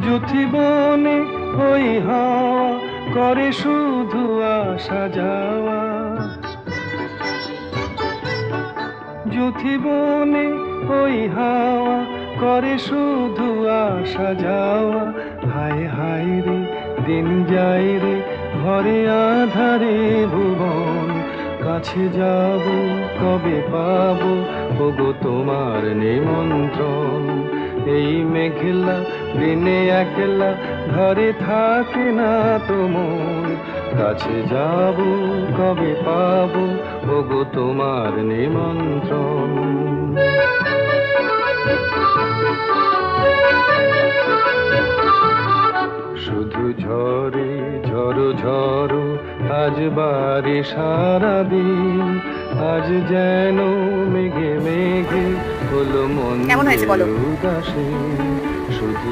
যুথিবনে ওই হাওয়া করে শুধু আসা যাওয়া, যুথিবনে ওই হাওয়া করে শুধু আসা যাওয়া। হায় হায় রে দিন যায় রে ঘরে আধারে ভুবন, কাছে যাব কবে পাবো ওগো তোমার নিমন্ত্রণ। এই মেঘলা দিনে একলা ঘরে থাকে না তো মন, কাছে যাব কবে পাবো ওগো তোমার নিমন্ত্রণ। শুধু ঝরে ঝড়ো ঝড়ো আজ বারে সারাদিন, আজ যেন মেঘে মেঘে হলো মন উদাসীন। শুধু